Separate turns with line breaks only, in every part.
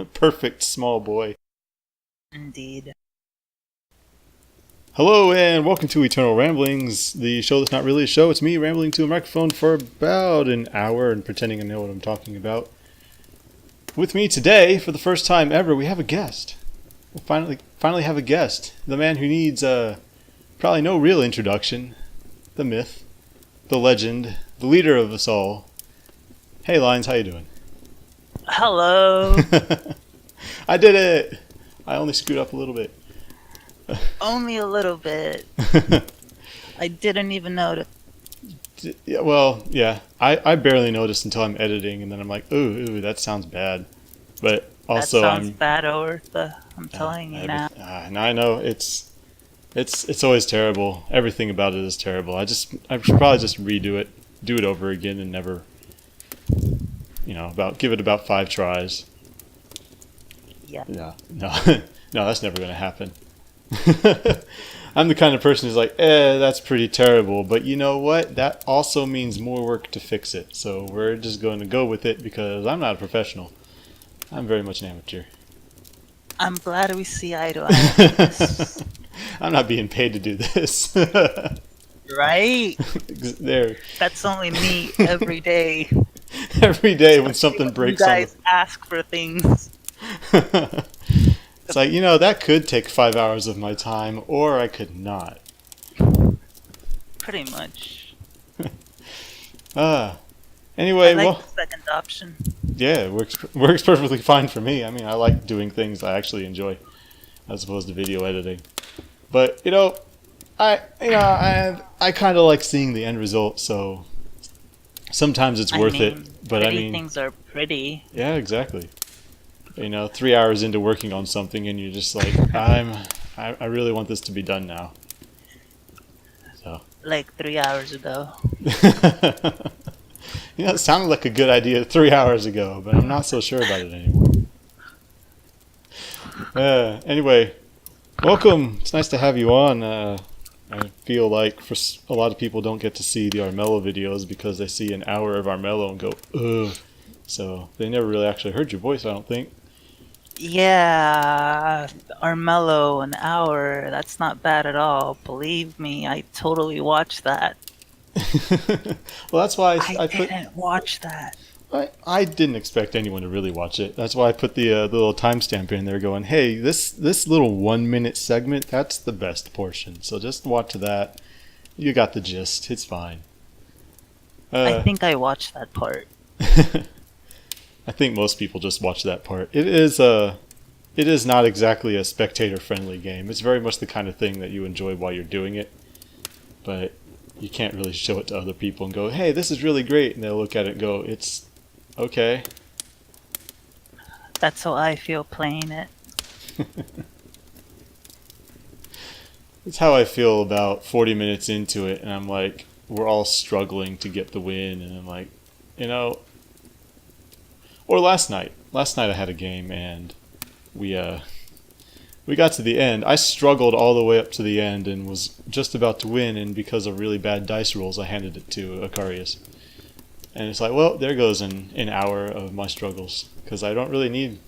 Perfect small boy.
Indeed.
Hello and welcome to Eternal Ramblings, the show that's not really a show. It's me rambling to a microphone for about an hour and pretending I know what I'm talking about. With me today, for the first time ever, we have a guest. We finally have a guest. The man who needs probably no real introduction. The myth, the legend, the leader of us all. Hey Lines, how you doing?
Hello.
I did it! I only screwed up a little bit.
Only a little bit. I didn't even notice.
Yeah. I barely noticed until I'm editing, and then I'm like, ooh, that sounds bad. But also,
That sounds bad, Ortha. I'm telling you now.
and I know it's always terrible. Everything about it is terrible. I should probably just redo it, do it over again, and never, give it about 5 tries.
Yeah.
No, no, that's never gonna happen. I'm the kind of person who's like, that's pretty terrible, but you know what? That also means more work to fix it. So we're just going to go with it because I'm not a professional. I'm very much an amateur.
I'm glad we see eye to eye.
I'm not being paid to do this.
Right?
There.
That's only me every day.
Every day when something breaks
you guys ask for things.
It's like, that could take 5 hours of my time, or I could not.
Pretty much.
Anyway,
I like the second option.
Yeah, it works perfectly fine for me. I mean, I like doing things I actually enjoy, as opposed to video editing. But I kind of like seeing the end result. So sometimes it's worth it. But
things are pretty.
Yeah, exactly. 3 hours into working on something, and you're just like, I really want this to be done now. So.
Like 3 hours ago.
It sounded like a good idea 3 hours ago, but I'm not so sure about it anymore. Anyway, welcome. It's nice to have you on. I feel like for a lot of people don't get to see the Armello videos because they see an hour of Armello and go, ugh. So they never really actually heard your voice, I don't think.
Yeah, Armello, an hour. That's not bad at all. Believe me, I totally watched that.
Well, that's why
I didn't watch that.
I didn't expect anyone to really watch it. That's why I put the little timestamp in there going, hey, this little 1 minute segment, that's the best portion. So just watch that. You got the gist. It's fine.
I think I watched that part.
I think most people just watch that part. It is not exactly a spectator-friendly game. It's very much the kind of thing that you enjoy while you're doing it. But you can't really show it to other people and go, hey, this is really great. And they'll look at it and go, it's okay.
That's how I feel playing it.
It's how I feel about 40 minutes into it. And I'm like, we're all struggling to get the win. And I'm like, or last night. Last night I had a game and we got to the end. I struggled all the way up to the end and was just about to win, and because of really bad dice rolls, I handed it to Akarius. And it's like, well, there goes an hour of my struggles because I don't really need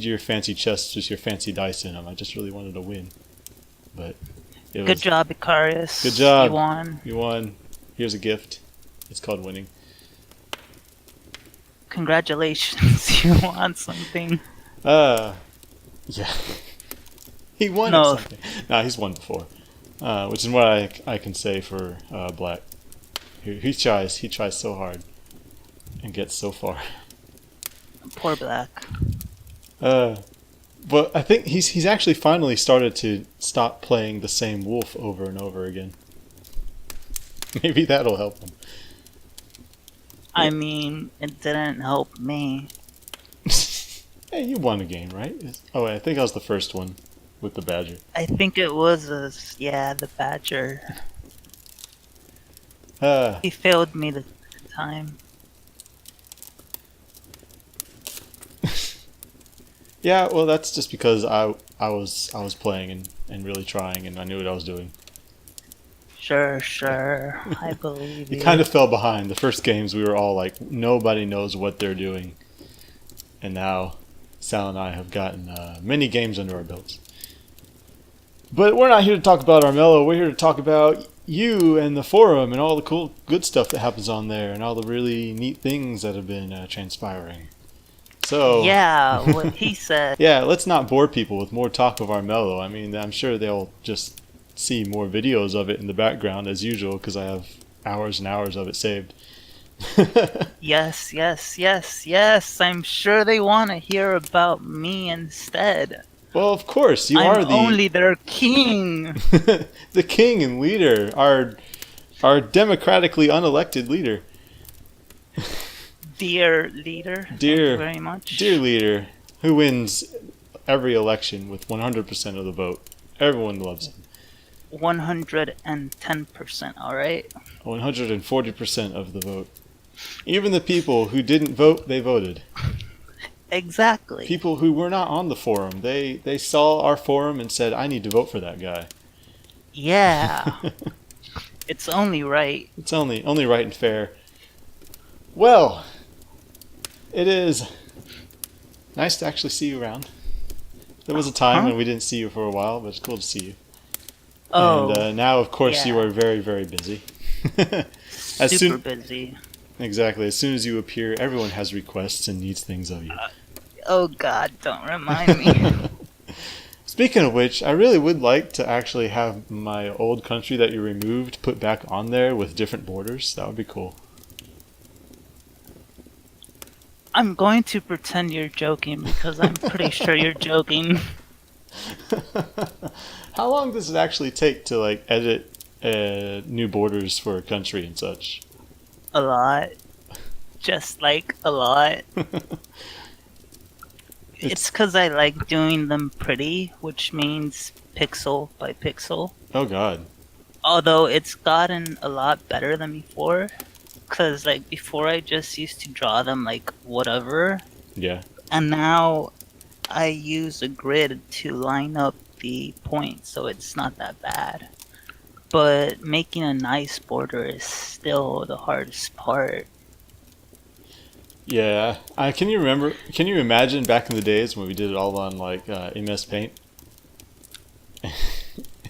your fancy chests, just your fancy dice in them. I just really wanted to win. But
good job, Ikarius.
Good job.
You won.
You won. Here's a gift. It's called winning.
Congratulations, you won something.
Yeah. He won something. No, he's won before. Which is what I can say for Black. He tries so hard and gets so far.
Poor Black.
But I think he's actually finally started to stop playing the same wolf over and over again. Maybe that'll help him.
I mean, it didn't help me.
Hey, you won a game, right? Oh, wait, I think I was the first one with the badger.
I think it was the badger. He failed me the time.
Yeah, well, that's just because I was playing and really trying, and I knew what I was doing.
Sure. I believe you.
It kind of fell behind. The first games, we were all like, nobody knows what they're doing. and now Sal and I have gotten many games under our belts. But we're not here to talk about Armello. We're here to talk about you and the forum and all the cool, good stuff that happens on there and all the really neat things that have been transpiring. So
Yeah, what he said.
yeah, let's not bore people with more talk of Armello. I mean, I'm sure they'll just see more videos of it in the background as usual because I have hours and hours of it saved.
Yes, yes, yes, yes. I'm sure they want to hear about me instead.
Well, of course, you
I'm
are the
only their king.
the king and leader, our democratically unelected leader.
Dear leader. Thank
Dear-
you very much.
Dear leader, who wins every election with 100% of the vote. Everyone loves him.
110%, alright?
140% of the vote. Even the people who didn't vote, they voted.
Exactly.
People who were not on the forum, they saw our forum and said, I need to vote for that guy.
Yeah. It's only right.
It's only right and fair. Well, it is nice to actually see you around. There was a time when we didn't see you for a while, but it's cool to see you.
Oh,
And now, of course, you
yeah.
are very, very busy. As
super
soon,
busy.
exactly. As soon as you appear, everyone has requests and needs things of you.
Oh god, don't remind me.
Speaking of which, I really would like to actually have my old country that you removed put back on there with different borders. That would be cool.
I'm going to pretend you're joking because I'm pretty sure you're joking.
How long does it actually take to like edit new borders for a country and such?
A lot. Just like a lot. It's because I like doing them pretty, which means pixel by pixel.
Oh god.
Although it's gotten a lot better than before. Because like before I just used to draw them like whatever.
Yeah.
And now I use a grid to line up the points, so it's not that bad. But making a nice border is still the hardest part.
Yeah. Can you remember? Can you imagine back in the days when we did it all on like MS Paint?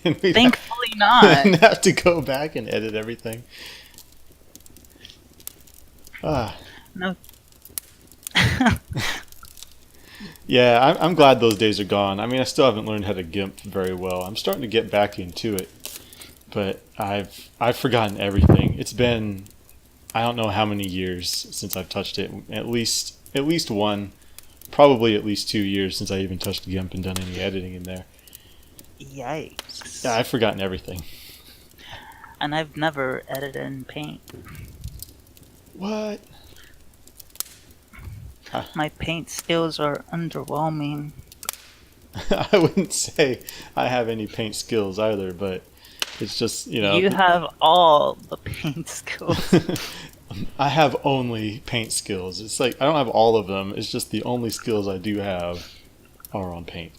And we'd
Thankfully not.
have to go back and edit everything. Ah.
No.
Yeah, I'm glad those days are gone. I mean, I still haven't learned how to GIMP very well. I'm starting to get back into it, but I've forgotten everything. It's been I don't know how many years since I've touched it. At least one, probably at least 2 years since I even touched GIMP and done any editing in there.
Yikes.
Yeah, I've forgotten everything.
And I've never edited in Paint.
What?
My Paint skills are underwhelming.
I wouldn't say I have any paint skills either, but it's just, you know.
You have all the Paint skills.
I have only paint skills. It's like I don't have all of them. It's just the only skills I do have are on paint.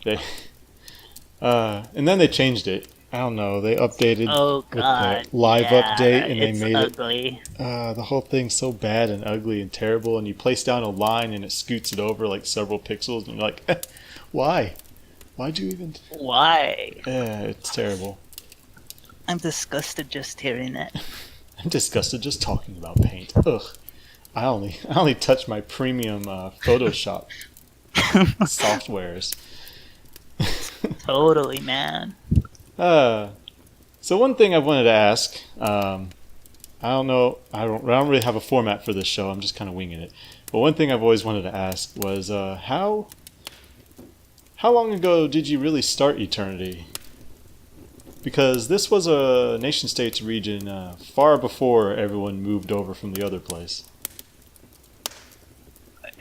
And then they changed it. I don't know. They updated
Oh
with
god.
the live
yeah,
update, and they
it's
made
ugly.
it. The whole thing's so bad and ugly and terrible. And you place down a line, and it scoots it over like several pixels, and you're like, why? Why'd you even?
Why?
It's terrible.
I'm disgusted just hearing it.
I'm disgusted just talking about paint. Ugh. I only touch my premium Photoshop softwares.
Totally, man.
So one thing I wanted to ask, I don't know, I don't really have a format for this show. I'm just kind of winging it. But one thing I've always wanted to ask was, how long ago did you really start Eternity? Because this was a nation-states region far before everyone moved over from the other place.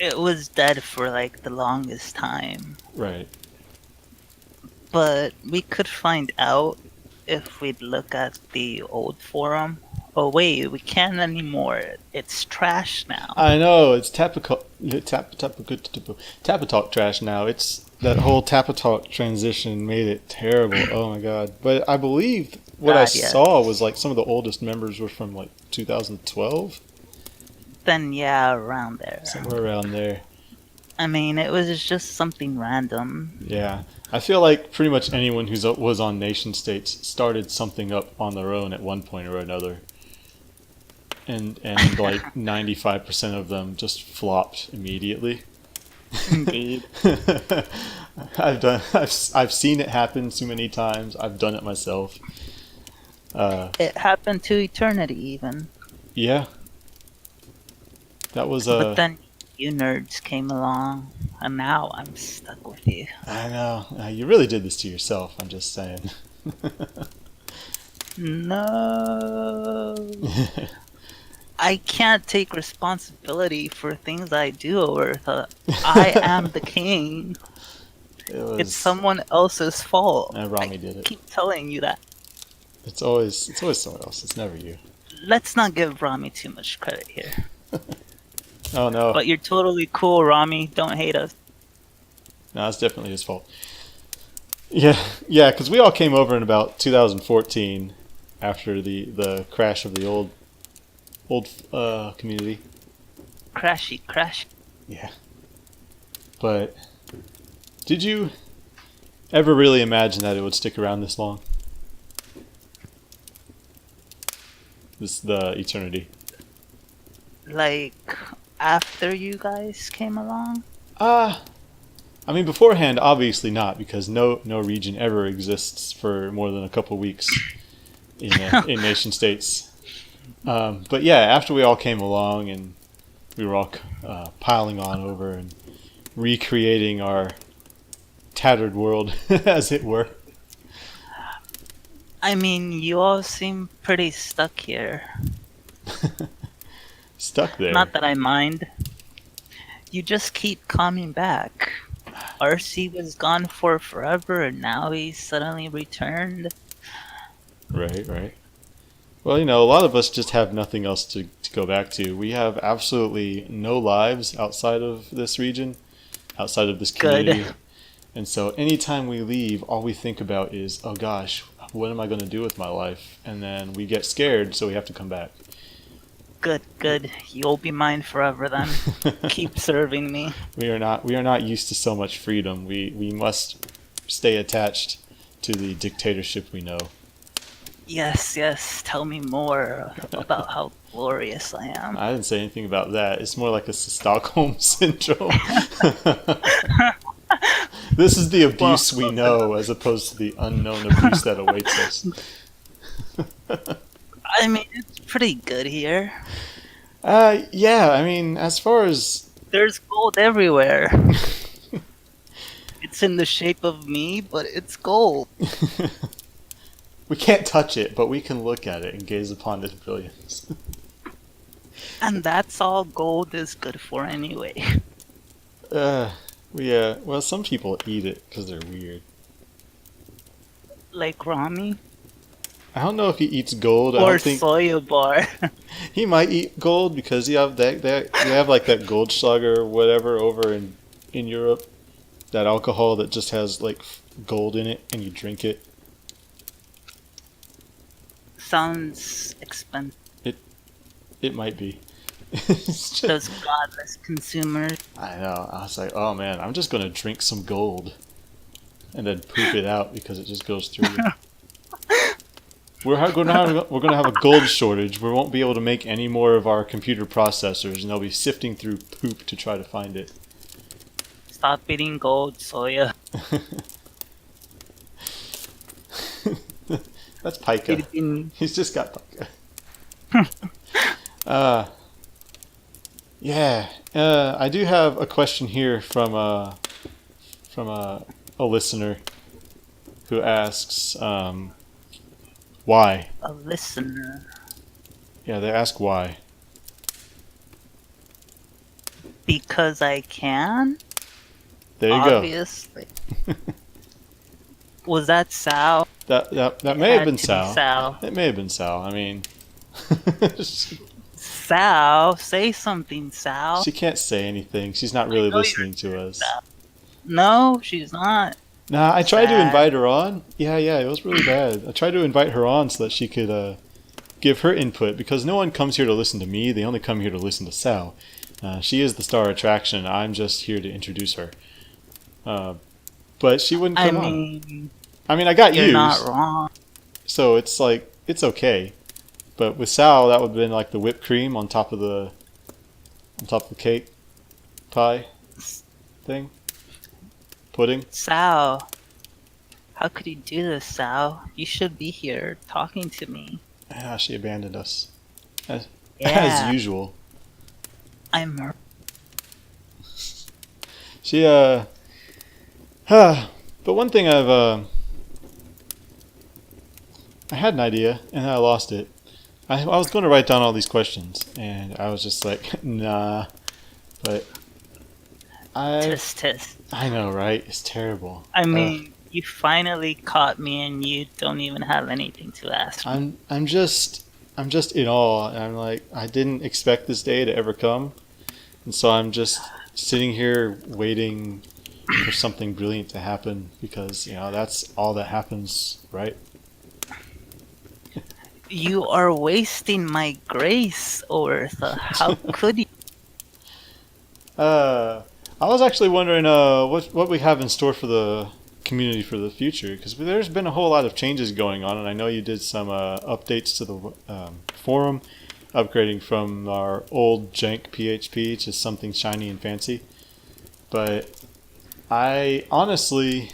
It was dead for like the longest time.
Right.
But we could find out if we'd look at the old forum. Oh wait, we can't anymore. It's trash now.
I know, it's Tapatalk trash now. It's that whole Tapatalk transition made it terrible. Oh my god. But I believe what I saw was like some of the oldest members were from like 2012.
Then yeah, around there.
Somewhere around there.
I mean, it was just something random.
Yeah, I feel like pretty much anyone who was on nation states started something up on their own at one point or another, and like 95% of them just flopped immediately.
Indeed.
I've seen it happen too many times. I've done it myself.
It happened to eternity, even.
Yeah, that was
But then you nerds came along, and now I'm stuck with you.
I know you really did this to yourself. I'm just saying.
No. I can't take responsibility for things I do over Earth. I am the king. It's someone else's fault.
Rami did it.
Keep telling you that.
It's always someone else. It's never you.
Let's not give Rami too much credit here.
Oh no.
But you're totally cool, Rami. Don't hate us.
No, it's definitely his fault. Yeah, because we all came over in about 2014 after the crash of the old community.
Crash.
Yeah. But did you ever really imagine that it would stick around this long? The eternity.
Like, after you guys came along?
I mean, beforehand, obviously not, because no region ever exists for more than a couple weeks in nation states. But yeah, after we all came along and we were all piling on over and recreating our tattered world, as it were.
I mean, you all seem pretty stuck here.
Stuck there.
Not that I mind. You just keep coming back. RC was gone for forever, and now he's suddenly returned.
Right. Well, a lot of us just have nothing else to go back to. We have absolutely no lives outside of this region, outside of this community.
Good.
And so anytime we leave, all we think about is, oh gosh, what am I going to do with my life? And then we get scared, so we have to come back.
Good. You'll be mine forever then. Keep serving me.
We are not used to so much freedom. We must stay attached to the dictatorship we know.
Yes. Tell me more about how glorious I am.
I didn't say anything about that. It's more like a Stockholm syndrome. This is the abuse we know, as opposed to the unknown abuse that awaits us.
I mean, it's pretty good here.
Yeah, I mean, as far as...
There's gold everywhere. It's in the shape of me, but it's gold.
We can't touch it, but we can look at it and gaze upon its brilliance.
And that's all gold is good for anyway.
Well, some people eat it because they're weird.
Like Rami?
I don't know if he eats gold.
Or
I don't think
soya bar.
he might eat gold because you have you have like that Goldschlager or whatever over in Europe, that alcohol that just has like gold in it, and you drink it.
Sounds expensive.
It might be.
Those godless consumers.
I know. I was like, oh man, I'm just gonna drink some gold, and then poop it out because it just goes through you. We're gonna have a gold shortage. We won't be able to make any more of our computer processors, and they'll be sifting through poop to try to find it.
Stop eating gold, soya.
That's pica. He's just got pica. Yeah. I do have a question here from a listener who asks, why?
A listener.
Yeah, they ask why.
Because I can?
There you
Obviously. Was that Sal?
That may have been Sal.
Sal.
It may have been Sal. I mean,
Sal, say something, Sal.
she can't say anything. She's not really listening to us.
Sal. No, she's not.
Nah, I tried to invite her on. Yeah, it was really bad. I tried to invite her on so that she could give her input, because no one comes here to listen to me. They only come here to listen to Sal. She is the star attraction. I'm just here to introduce her. But she wouldn't
I
come on.
mean,
I mean, I got
you're not
used,
wrong.
so it's like it's okay. But with Sal, that would have been like the whipped cream on top of the cake pie thing, pudding.
Sal, how could you do this, Sal? You should be here talking to me.
Ah, she abandoned us as
Yeah,
usual.
I'm her.
She but one thing I had an idea and I lost it. I was going to write down all these questions and I was just like, nah. But
Tisk tisk.
I know, right? It's terrible.
I mean, you finally caught me and you don't even have anything to ask me.
I'm just in awe. And I'm like, I didn't expect this day to ever come, and so I'm just sitting here waiting for something brilliant to happen because that's all that happens, right?
You are wasting my grace, Ortha. How could you?
I was actually wondering what we have in store for the community for the future because there's been a whole lot of changes going on, and I know you did some updates to the forum, upgrading from our old jank PHP to something shiny and fancy. But I honestly,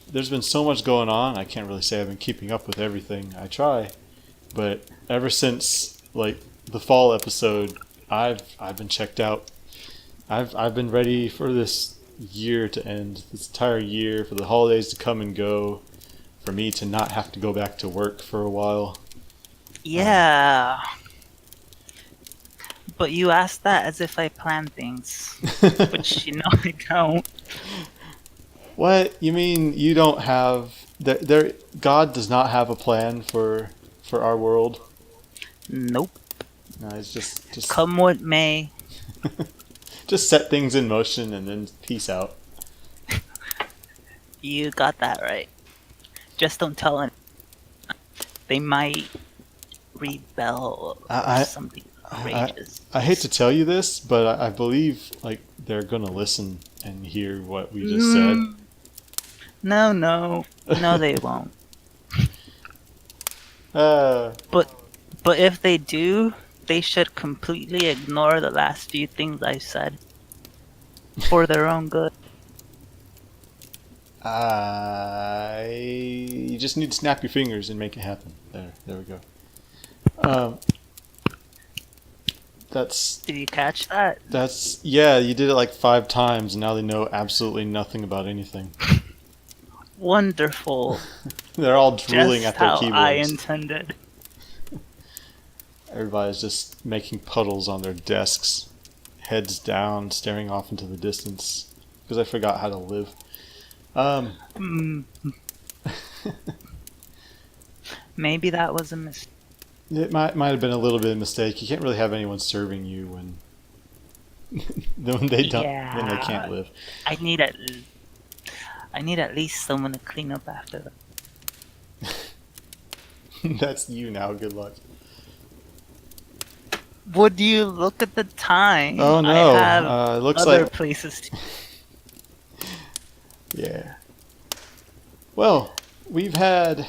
there's been so much going on. I can't really say I've been keeping up with everything. I try, but ever since like the fall episode, I've been checked out. I've been ready for this year to end, this entire year, for the holidays to come and go, for me to not have to go back to work for a while.
Yeah. But you asked that as if I plan things, which I don't.
What? You mean you don't have God does not have a plan for our world?
Nope.
No, it's just
Come what may.
just set things in motion and then peace out.
You got that right. Just don't tell anyone. They might rebel or
I
something outrageous.
I hate to tell you this, but I believe like they're gonna listen and hear what we just said.
No, they won't. But if they do, they should completely ignore the last few things I said for their own good.
You just need to snap your fingers and make it happen. There we go.
Did you catch that?
Yeah, you did it like 5 times and now they know absolutely nothing about anything.
Wonderful.
They're all drooling
Just
at their
how
keyboards.
I intended.
Everybody's just making puddles on their desks, heads down, staring off into the distance because I forgot how to live.
Maybe that was a mistake.
It might have been a little bit of a mistake. You can't really have anyone serving you when when they don't when they can't live.
I need at least someone to clean up after them.
That's you now. Good luck.
Would you look at the time?
Oh no!
I have
it looks
other
like
places to.
yeah. Well, we've had,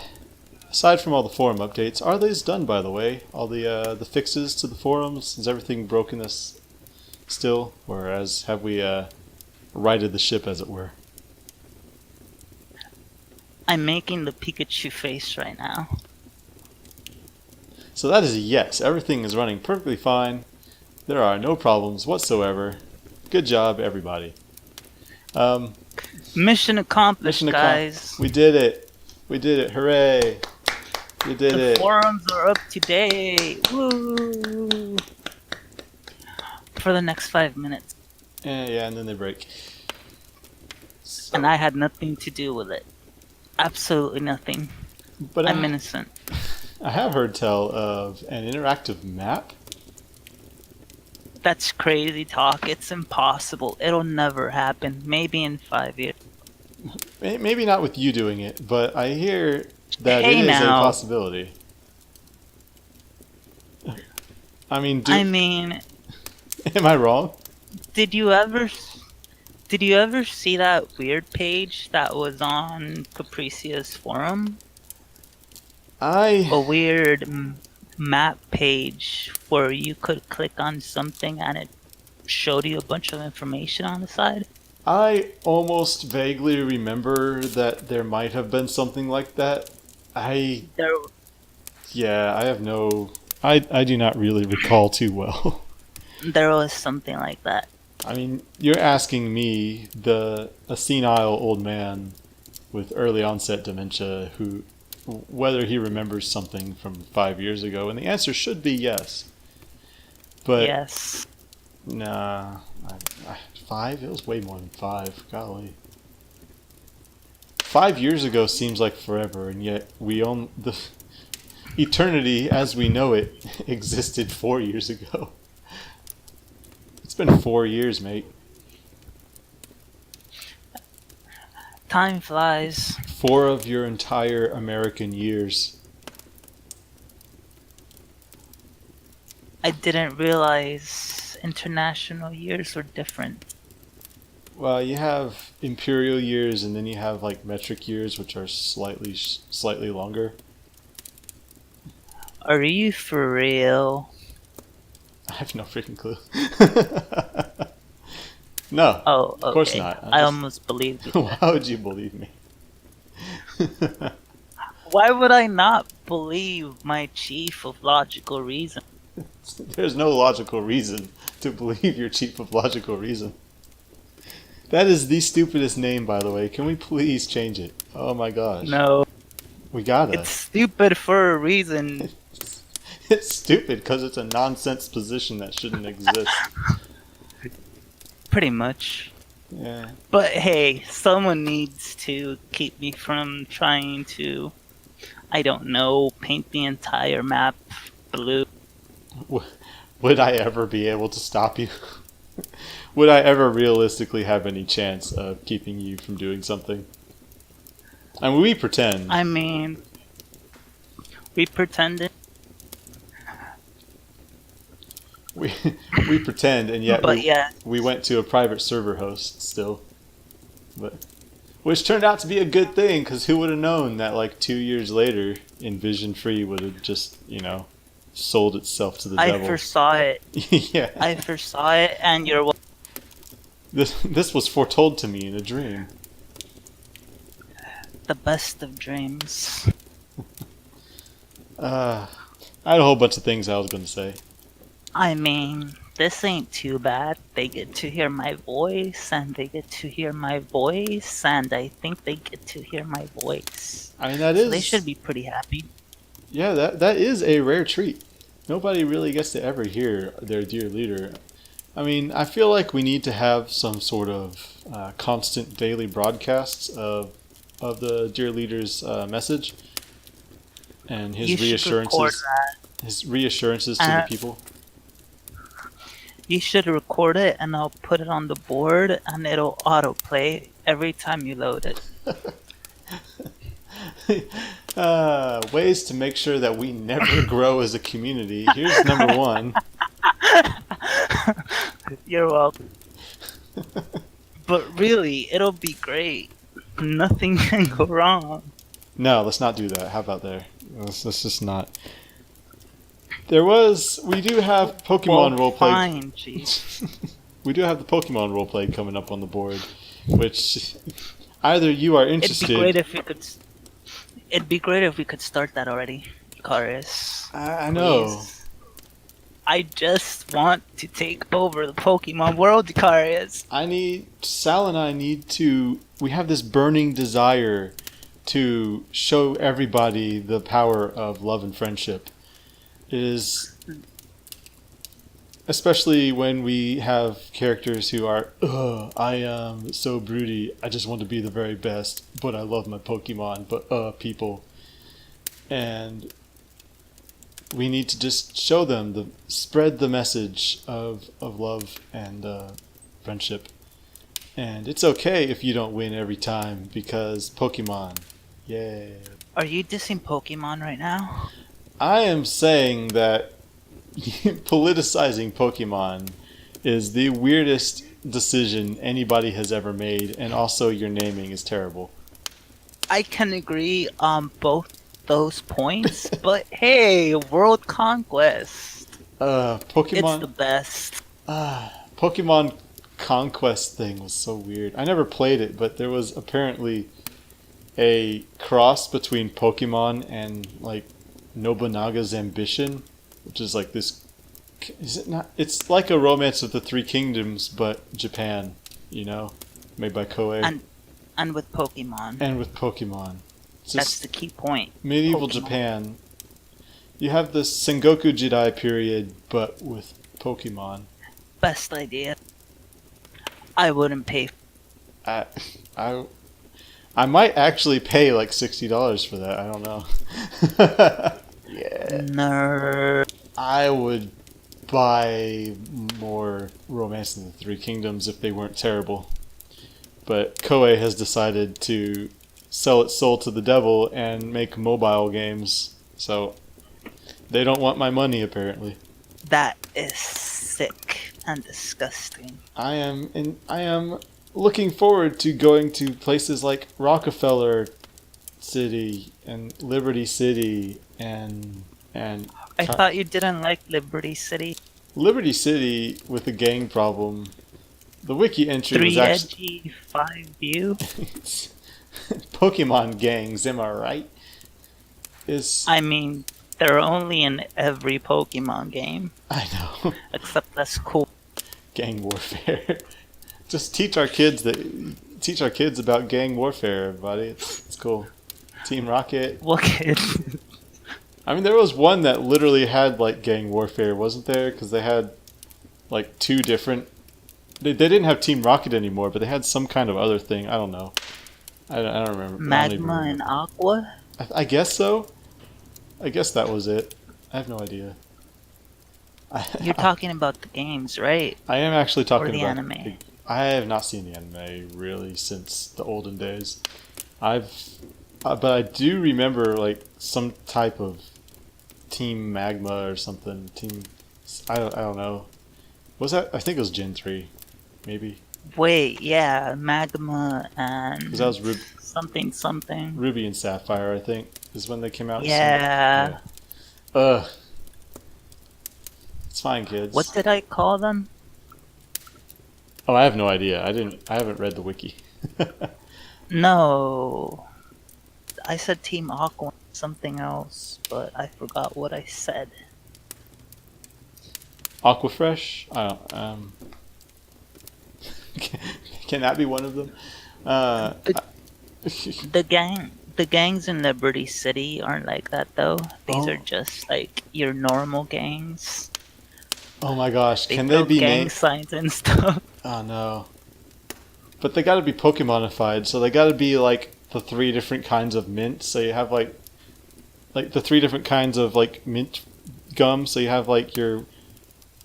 aside from all the forum updates, are these done by the way? All the fixes to the forums? Is everything broken this still, or have we righted the ship as it were?
I'm making the Pikachu face right now.
So that is a yes. Everything is running perfectly fine. There are no problems whatsoever. Good job, everybody.
Mission accomplished, guys.
We did it. We did it. Hooray. We did it.
The forums are up to date. Woo! For the next 5 minutes.
Yeah, and then they break. So,
And I had nothing to do with it. Absolutely nothing.
but
I'm innocent.
I have heard tell of an interactive map.
That's crazy talk. It's impossible. It'll never happen. Maybe in 5 years.
Maybe not with you doing it, but I hear that
Hey
it is
now.
a possibility. I mean, Am I wrong?
Did you ever did you ever see that weird page that was on Capricia's forum?
I
A weird map page where you could click on something and it showed you a bunch of information on the side?
I almost vaguely remember that there might have been something like that. I
There
Yeah, I have no. I do not really recall too well.
there was something like that.
I mean, you're asking me, a senile old man with early onset dementia, who whether he remembers something from 5 years ago, and the answer should be yes. But
Yes.
nah, five? It was way more than five. Golly, 5 years ago seems like forever, and yet we own the eternity as we know it existed 4 years ago. It's been 4 years, mate.
Time flies.
Four of your entire American years.
I didn't realize international years were different.
Well, you have imperial years, and then you have like metric years, which are slightly longer.
Are you for real?
I have no freaking clue. No,
Oh,
of course
okay.
not.
I almost believed you.
Why would you believe me?
Why would I not believe my chief of logical reason?
There's no logical reason to believe your chief of logical reason. That is the stupidest name, by the way. Can we please change it? Oh my gosh.
No,
We gotta.
it's stupid for a reason.
It's stupid because it's a nonsense position that shouldn't exist.
Pretty much.
Yeah.
But hey, someone needs to keep me from trying to, I don't know, paint the entire map blue.
Would I ever be able to stop you? Would I ever realistically have any chance of keeping you from doing something? I mean, we pretend.
I mean, we pretended,
We we pretend, and yet
but yeah,
we went to a private server host still. But which turned out to be a good thing, because who would have known that like 2 years later, Envision Free would have just, sold itself to the
I
devil.
foresaw it.
Yeah.
I foresaw it, and you're
This was foretold to me in a dream.
the best of dreams.
I had a whole bunch of things I was going to say.
I mean, this ain't too bad. They get to hear my voice, and they get to hear my voice, and I think they get to hear my voice.
I mean, that
So
is.
they should be pretty happy.
Yeah, that is a rare treat. Nobody really gets to ever hear their dear leader. I mean, I feel like we need to have some sort of constant daily broadcasts of the dear leader's message and his
You should record
reassurances.
that.
His reassurances to the people.
You should record it, and I'll put it on the board, and it'll autoplay every time you load it.
Ways to make sure that we never grow as a community. Here's number one.
You're welcome. But really, it'll be great. Nothing can go wrong.
No, let's not do that. How about there? Let's just not. We do have Pokemon roleplay.
Fine, geez.
We do have the Pokemon roleplay coming up on the board, which either you are interested.
It'd be great if we could. It'd be great if we could start that already, Chorus.
I know.
Please. I just want to take over the Pokemon world, Chorus.
Sal and I need to. We have this burning desire to show everybody the power of love and friendship. It is, especially when we have characters who are, I am so broody, I just want to be the very best, but I love my Pokemon, but people. And we need to just show them, spread the message of love and friendship. And it's okay if you don't win every time, because Pokemon, yay.
Are you dissing Pokemon right now?
I am saying that politicizing Pokemon is the weirdest decision anybody has ever made, and also your naming is terrible.
I can agree on both those points, but hey, World Conquest. It's the
Pokemon
best.
Pokemon Conquest thing was so weird. I never played it, but there was apparently a cross between Pokemon and like Nobunaga's Ambition, which is like this. Is it not? It's like a Romance of the Three Kingdoms, but Japan. You know, made by Koei.
And with Pokemon.
And with Pokemon. It's
That's
just
the key point.
medieval
Pokemon.
Japan. You have the Sengoku Jidai period, but with Pokemon.
Best idea. I wouldn't pay.
I, I, I might actually pay like $60 for that. I don't know. Yeah.
Nerd.
I would buy more Romance of the Three Kingdoms if they weren't terrible. But Koei has decided to sell its soul to the devil and make mobile games. So they don't want my money, apparently.
That is sick and disgusting.
I am looking forward to going to places like Rockefeller City and Liberty City and
I thought you didn't like Liberty City.
Liberty City with a gang problem. The wiki entry
3
was actually
edgy, 5 view.
Pokemon gangs, am I right?
I mean, they're only in every Pokemon game.
I know.
Except that's cool.
Gang warfare. Just teach our kids about gang warfare, everybody. It's cool. Team Rocket.
What kid?
I mean, there was one that literally had like gang warfare, wasn't there? Because they had like two different. They didn't have Team Rocket anymore, but they had some kind of other thing. I don't know. I don't remember.
Magma and Aqua?
I guess so. I guess that was it. I have no idea.
You're talking about the games, right?
I am actually talking
Or the
about
anime.
I have not seen the anime really since the olden days. But I do remember like some type of Team Magma or something. I don't know. Was that? I think it was Gen 3, maybe.
Wait, yeah, Magma and
Because that was
something.
Ruby and Sapphire, I think, is when they came out.
Yeah.
Ugh. It's fine, kids.
What did I call them?
Oh, I have no idea. I haven't read the wiki.
No. I said Team Aqua and something else, but I forgot what I said.
Aquafresh? I don't. Can that be one of them?
The gangs in Liberty City aren't like that though. These are just like your normal gangs.
Oh my gosh!
They
Can
throw
they be
gang
named?
signs and stuff?
Oh no! But they got to be Pokemonified, so they got to be like the 3 different kinds of mint. So you have like the 3 different kinds of like mint gum. So you have like your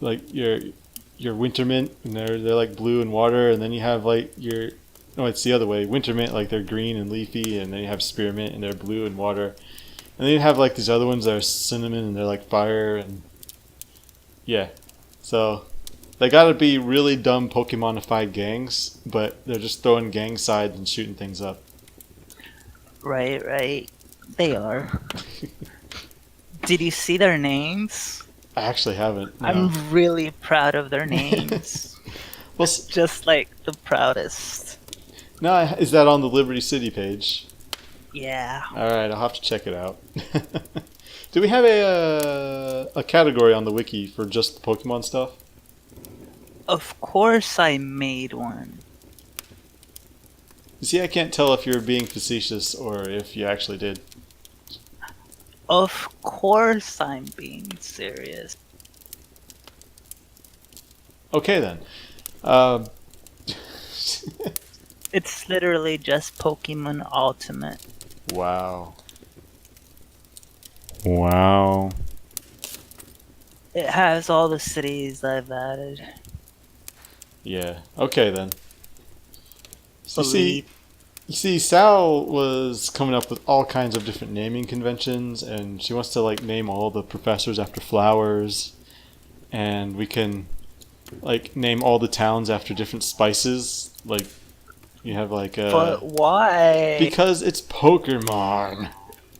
winter mint, and they're like blue and water, and then you have like your it's the other way. Winter mint, like they're green and leafy, and then you have spearmint, and they're blue and water, and then you have like these other ones that are cinnamon, and they're like fire, and yeah. So they gotta be really dumb Pokemonified gangs, but they're just throwing gang sides and shooting things up.
Right. They are. Did you see their names?
I actually haven't. No.
I'm really proud of their names.
Well,
Just like the proudest.
no, is that on the Liberty City page?
Yeah.
All right, I'll have to check it out. Do we have a category on the wiki for just the Pokemon stuff?
Of course I made one.
You see, I can't tell if you're being facetious or if you actually did.
Of course I'm being serious.
Okay then.
It's literally just Pokemon Ultimate.
Wow. Wow.
It has all the cities I've added.
Yeah. Okay then. So
Believe.
you see, Sal was coming up with all kinds of different naming conventions, and she wants to like name all the professors after flowers, and we can Like name all the towns after different spices. Like you have like
But why?
because it's Pokemon, and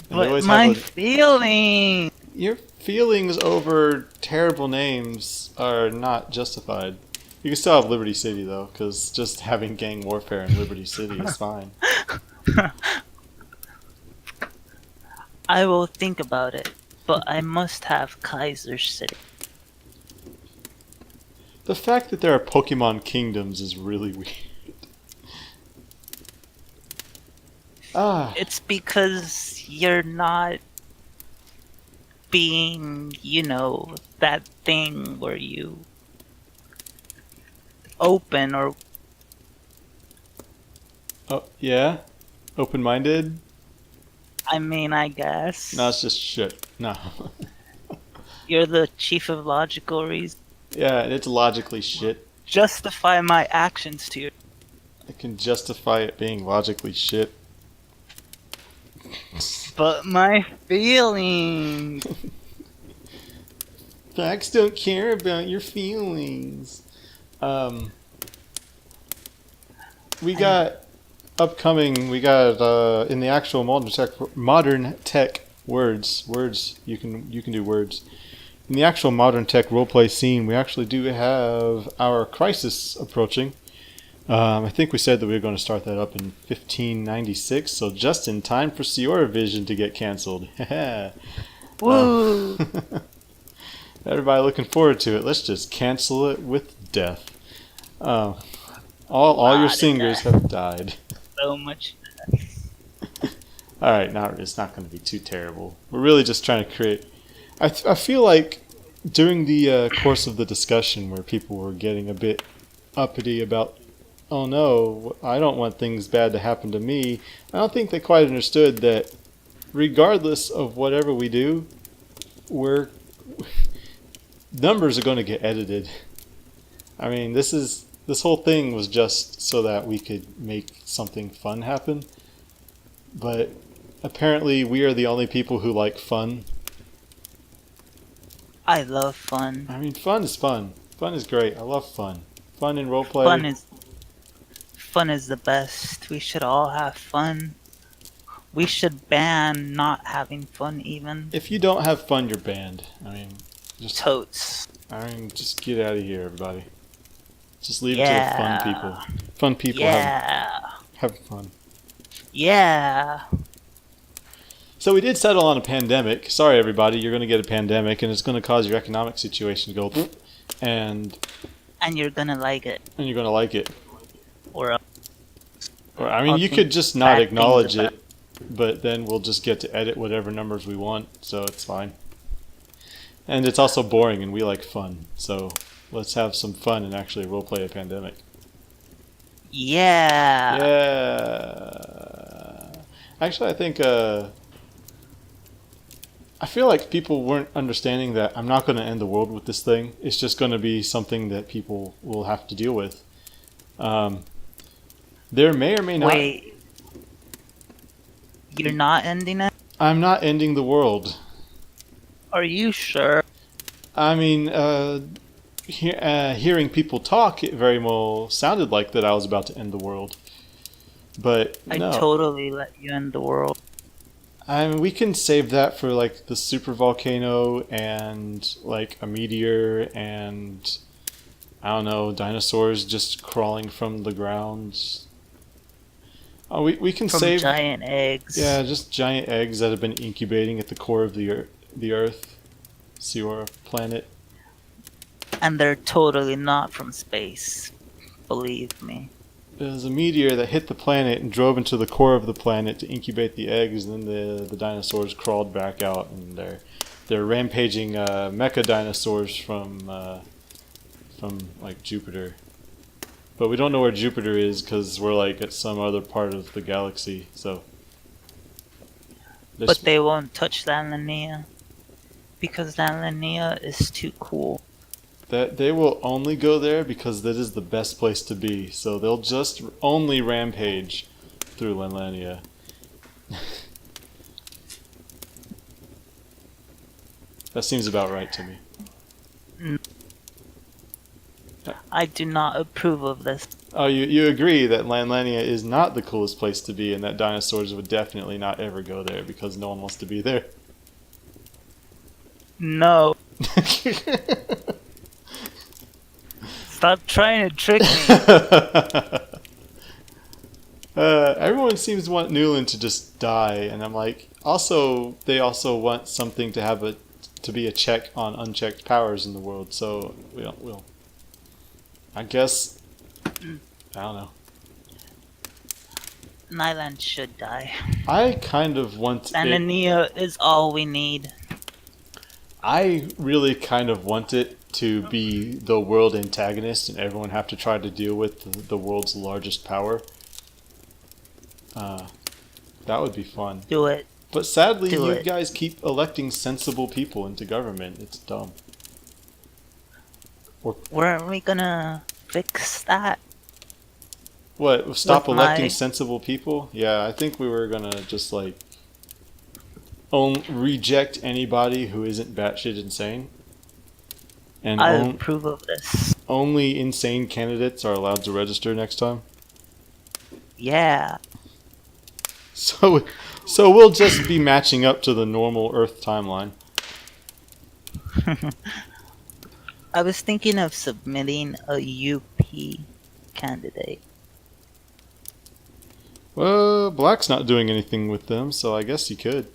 they
But
always have
my
a.
feeling.
Your feelings over terrible names are not justified. You can still have Liberty City though, because just having gang warfare in Liberty City is fine.
I will think about it, but I must have Kaiser City.
The fact that there are Pokemon kingdoms is really weird. Ah,
It's because you're not being, that thing where you open or
oh yeah, open-minded.
I guess.
No, it's just shit. No.
You're the chief of logical reason.
Yeah, it's logically shit.
Justify my actions to you.
I can justify it being logically shit.
But my feelings.
Facts don't care about your feelings. We got upcoming. We got in the actual modern tech words. You can do words. In the actual modern tech roleplay scene, we actually do have our crisis approaching. I think we said that we were going to start that up in 1596, so just in time for Sierra Vision to get canceled.
Woo!
Everybody looking forward to it. Let's just cancel it with death. All your singers have died.
So much.
All right, it's not going to be too terrible. We're really just trying to create. I feel like during the course of the discussion, where people were getting a bit uppity about, oh no, I don't want things bad to happen to me. I don't think they quite understood that, regardless of whatever we do, numbers are going to get edited. I mean, this whole thing was just so that we could make something fun happen. But apparently we are the only people who like fun.
I love fun.
I mean, fun is fun. Fun is great. I love fun. Fun in roleplay.
Fun is the best. We should all have fun. We should ban not having fun even.
If you don't have fun, you're banned. I mean,
Totes.
just get out of here, everybody. Just leave it to the fun people. Fun people have fun.
Yeah.
So we did settle on a pandemic. Sorry, everybody, you're going to get a pandemic, and it's going to cause your economic situation to go, and
you're gonna like it.
And you're going to like it.
Or
I mean, you could just not acknowledge it, but then we'll just get to edit whatever numbers we want, so it's fine. And it's also boring, and we like fun, so let's have some fun and actually roleplay a pandemic.
Yeah.
Yeah. Actually, I think I feel like people weren't understanding that I'm not going to end the world with this thing. It's just going to be something that people will have to deal with. There may or may not.
Wait. You're not ending it?
I'm not ending the world.
Are you sure?
I mean, hearing people talk, it very well sounded like that I was about to end the world. But no.
I totally let you end the world.
I mean, we can save that for like the super volcano and like a meteor and I don't know, dinosaurs just crawling from the ground. We can save
giant eggs.
Yeah, just giant eggs that have been incubating at the core of the Earth, Sierra planet.
And they're totally not from space. Believe me.
There's a meteor that hit the planet and drove into the core of the planet to incubate the eggs, and then the dinosaurs crawled back out, and they're rampaging mecha dinosaurs from like Jupiter. But we don't know where Jupiter is because we're like at some other part of the galaxy. So.
But they won't touch Lanlania because Lanlania is too cool.
That they will only go there because that is the best place to be. So they'll just only rampage through Lanlania. That seems about right to me.
I do not approve of this.
Oh, you agree that Landlania is not the coolest place to be, and that dinosaurs would definitely not ever go there because no one wants to be there.
No. Stop trying to trick me.
Everyone seems to want Newland to just die, and I'm like, also they also want something to have to be a check on unchecked powers in the world. So we'll I guess I don't know.
Nyland should die.
I kind of want it.
Sanania is all we need.
I really kind of want it to be the world antagonist, and everyone have to try to deal with the world's largest power. That would be fun.
Do it.
But sadly,
Do
you
it.
guys keep electing sensible people into government. It's dumb.
Weren't we gonna fix that?
What? Stop
With
electing
my-
sensible people? Yeah, I think we were gonna just like reject anybody who isn't batshit insane, and
I approve of this.
only insane candidates are allowed to register next time.
Yeah.
So we'll just be matching up to the normal Earth timeline.
I was thinking of submitting a UP candidate.
Well, Black's not doing anything with them, so I guess you could.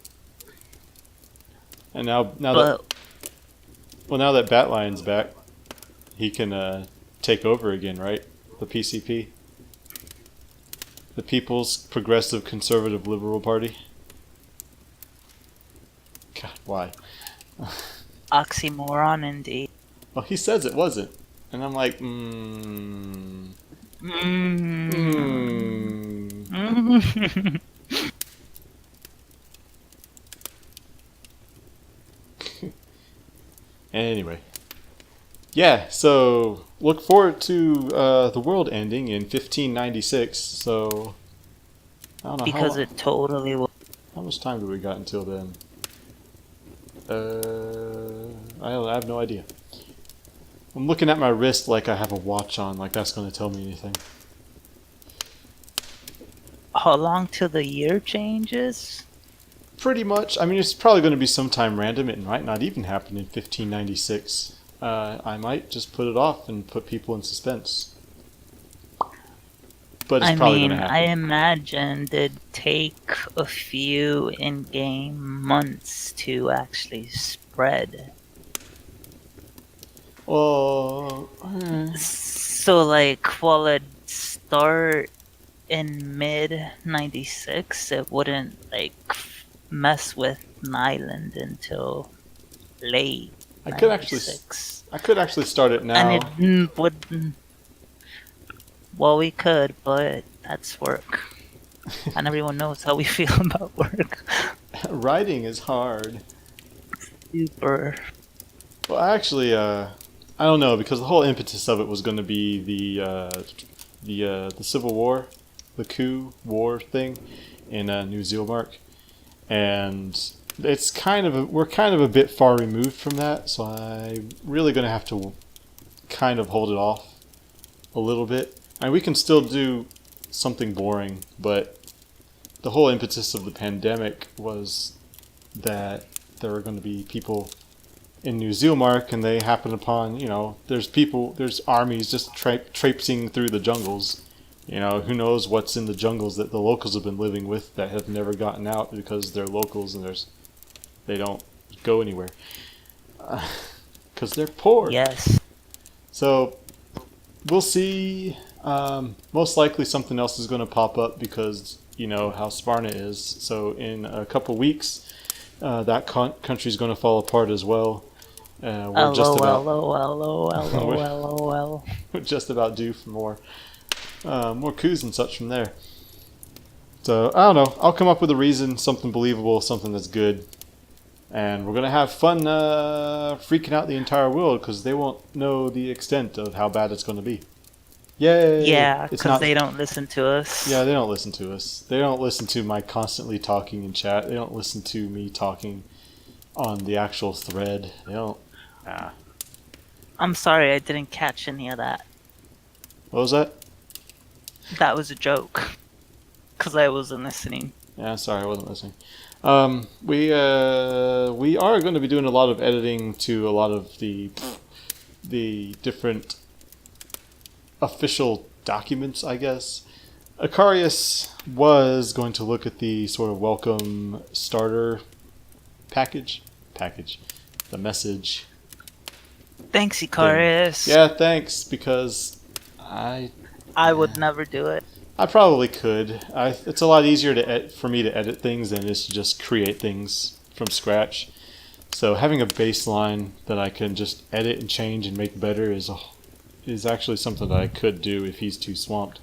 And now
But
that Batlion's back, he can take over again, right? The PCP, the People's Progressive Conservative Liberal Party. God, why?
oxymoron indeed.
Well, he says it wasn't, and I'm like, Anyway, yeah. So look forward to the world ending in 1596. So I don't know
Because it totally will.
how much time do we got until then. I have no idea. I'm looking at my wrist like I have a watch on, like that's going to tell me anything.
How long till the year changes?
Pretty much. I mean, it's probably going to be sometime random. It might not even happen in 1596. I might just put it off and put people in suspense. But it's probably going to happen.
I imagine it'd take a few in-game months to actually spread.
Well,
So, like, while it'd start in mid 96, it wouldn't, like, mess with Nyland until late
I could actually
96.
start it now.
And it wouldn't. Well, we could, but that's work. And everyone knows how we feel about work.
Writing is hard.
Super.
Well, actually, I don't know, because the whole impetus of it was going to be the Civil War, the coup war thing in New Zealand, and it's we're kind of a bit far removed from that, so I'm really going to have to kind of hold it off a little bit. I mean, we can still do something boring, but the whole impetus of the pandemic was that there were going to be people in New Zealand, and they happen upon, there's armies just traipsing through the jungles. Who knows what's in the jungles that the locals have been living with that have never gotten out because they're locals and they don't go anywhere. Because they're poor.
Yes.
So, we'll see. Most likely something else is going to pop up because, how Sparta is. So, in a couple weeks, that country's going to fall apart as well. We're just about due for more coups and such from there. So I don't know. I'll come up with a reason, something believable, something that's good, and we're gonna have fun freaking out the entire world because they won't know the extent of how bad it's gonna be. Yay!
Yeah, because they don't listen to us.
Yeah, they don't listen to us. They don't listen to my constantly talking in chat. They don't listen to me talking on the actual thread. They don't.
I'm sorry, I didn't catch any of that.
What was that?
That was a joke. Because I wasn't listening.
Yeah, sorry, I wasn't listening. We are going to be doing a lot of editing to a lot of the different official documents, I guess. Acarius was going to look at the sort of welcome starter package, the message.
Thanks,
Thing.
Icarus.
Yeah, thanks, because
I would never do it.
I probably could. It's a lot easier for me to edit things than it is to just create things from scratch. So having a baseline that I can just edit and change and make better is actually something that I could do if he's too swamped.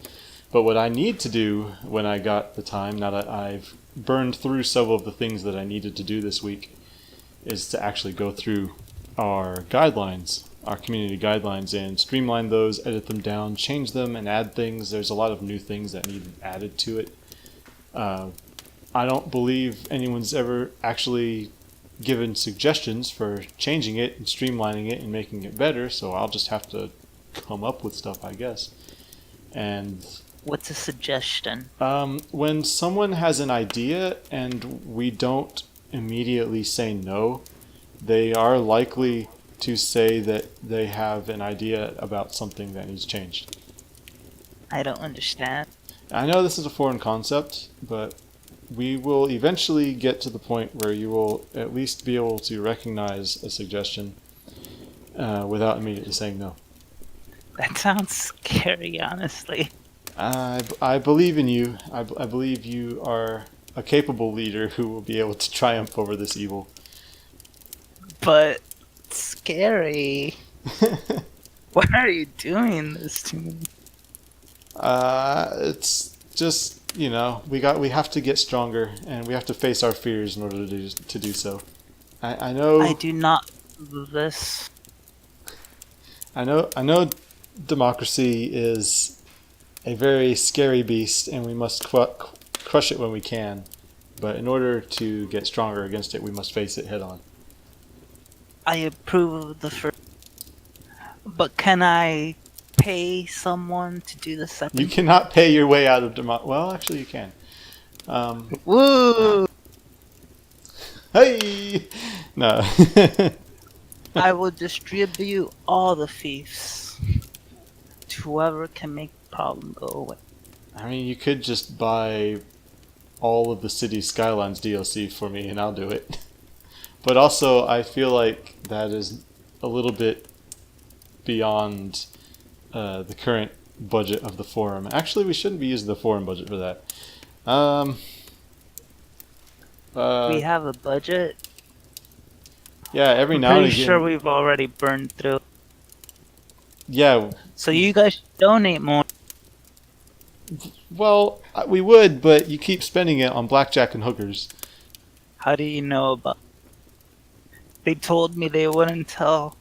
But what I need to do when I got the time, now that I've burned through several of the things that I needed to do this week, is to actually go through our guidelines, our community guidelines, and streamline those, edit them down, change them, and add things. There's a lot of new things that need added to it. I don't believe anyone's ever actually given suggestions for changing it and streamlining it and making it better, so I'll just have to come up with stuff, I guess. And
What's a suggestion?
when someone has an idea and we don't immediately say no, they are likely to say that they have an idea about something that needs changed.
I don't understand.
I know this is a foreign concept, but we will eventually get to the point where you will at least be able to recognize a suggestion without immediately saying no.
That sounds scary, honestly.
I believe in you. I believe you are a capable leader who will be able to triumph over this evil.
But scary. Why are you doing this to me?
It's just, we have to get stronger and we have to face our fears in order to do so. I know.
I do not do this.
I know. Democracy is a very scary beast, and we must crush it when we can. But in order to get stronger against it, we must face it head on.
I approve of the first. But can I pay someone to do the second?
You cannot pay your way out of democracy. Well, actually, you can.
Woo!
Hey! No.
I will distribute all the fiefs to whoever can make the problem go away.
I mean, you could just buy all of the City Skylines DLC for me, and I'll do it. But also, I feel like that is a little bit beyond the current budget of the forum. Actually, we shouldn't be using the forum budget for that.
We have a budget.
Yeah, every
I'm
now and
pretty
again.
sure we've already burned through.
Yeah.
So you guys should donate more.
Well, we would, but you keep spending it on blackjack and hookers.
How do you know about? They told me they wouldn't tell.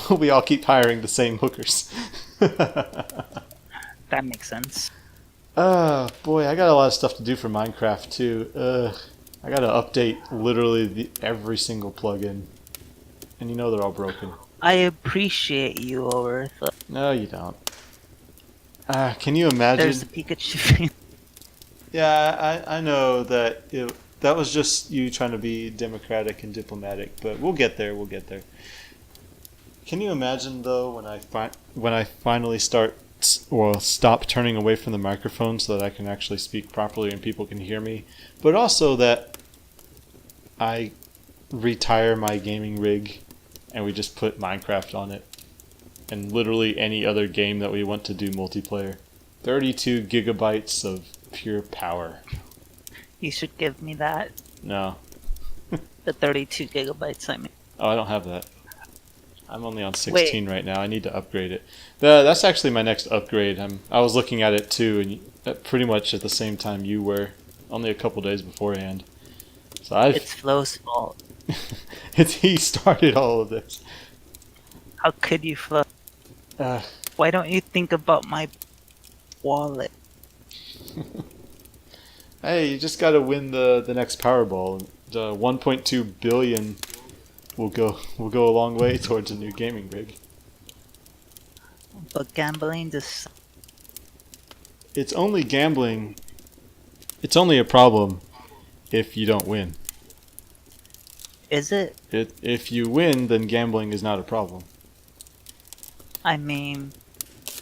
We all keep hiring the same hookers.
That makes sense.
Boy, I got a lot of stuff to do for Minecraft too. I gotta update literally every single plugin, and they're all broken.
I appreciate you, Obertha.
No, you don't. Can you imagine?
There's the Pikachu.
Yeah, I know that that was just you trying to be democratic and diplomatic, but we'll get there. We'll get there. Can you imagine though when I finally stop turning away from the microphone so that I can actually speak properly and people can hear me, but also that I retire my gaming rig and we just put Minecraft on it and literally any other game that we want to do multiplayer. 32 gigabytes of pure power.
You should give me that.
No.
The 32 gigabytes, I mean.
Oh, I don't have that. I'm only on 16 right now. I need to upgrade it. That's actually my next upgrade. I was looking at it too, and pretty much at the same time you were, only a couple days beforehand. So
It's Flo's fault.
He started all of this.
How could you, Flo? Why don't you think about my wallet?
Hey, you just got to win the next Powerball. The 1.2 billion will go a long way towards a new gaming rig.
But gambling just
It's only gambling. It's only a problem if you don't win.
is it?
If you win, then gambling is not a problem.
I mean,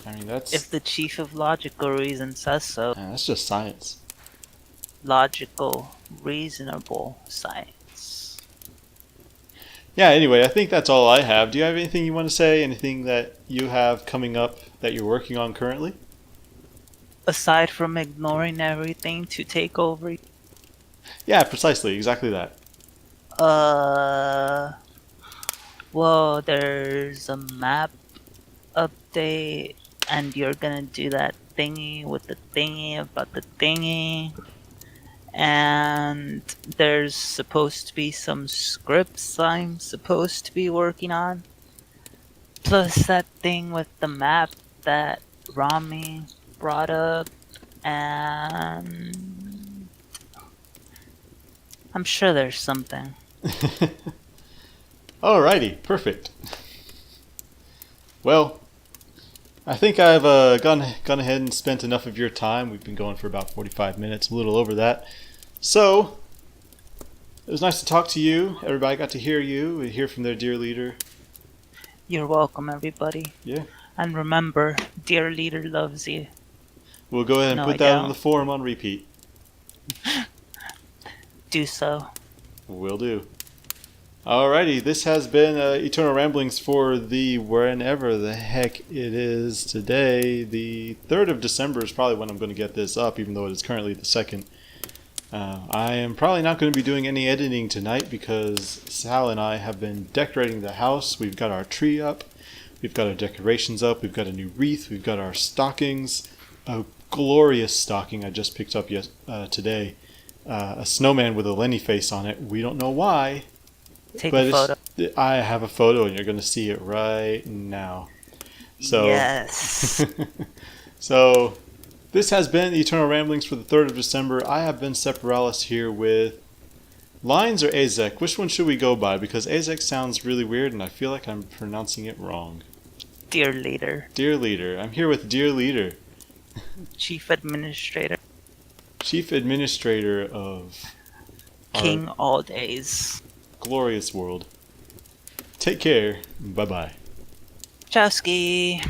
I mean,
if the chief of logical reason says so,
that's just science.
logical, reasonable science.
Yeah, anyway, I think that's all I have. Do you have anything you want to say? Anything that you have coming up that you're working on currently?
Aside from ignoring everything to take over,
Yeah, precisely. Exactly that.
uh, well, there's a map update, and you're gonna do that thingy with the thingy about the thingy. And there's supposed to be some scripts I'm supposed to be working on. Plus that thing with the map that Rami brought up, and I'm sure there's something.
Alrighty, perfect. Well, I think I've gone ahead and spent enough of your time. We've been going for about 45 minutes, a little over that. So, it was nice to talk to you. Everybody got to hear you, hear from their dear leader.
You're welcome, everybody.
Yeah.
And remember, dear leader loves you.
We'll go ahead and
No,
put
I
that on
don't.
the forum on repeat.
Do so.
Will do. Alrighty, this has been Eternal Ramblings for the whenever the heck it is today. The 3rd of December is probably when I'm going to get this up, even though it is currently the 2nd. I am probably not going to be doing any editing tonight because Sal and I have been decorating the house. We've got our tree up, we've got our decorations up, we've got a new wreath, we've got our stockings. A glorious stocking I just picked up today. A snowman with a Lenny face on it. We don't know why.
Take
But
a photo.
I have a photo, and you're going to see it right now. So,
Yes.
So, this has been Eternal Ramblings for the 3rd of December. I have been Separalis here with Lines or Ayzek. Which one should we go by? Because Ayzek sounds really weird, and I feel like I'm pronouncing it wrong.
Dear leader.
Dear Leader. I'm here with Dear Leader,
Chief Administrator.
Chief Administrator of
King all days.
glorious world. Take care. Bye-bye.
Chowski.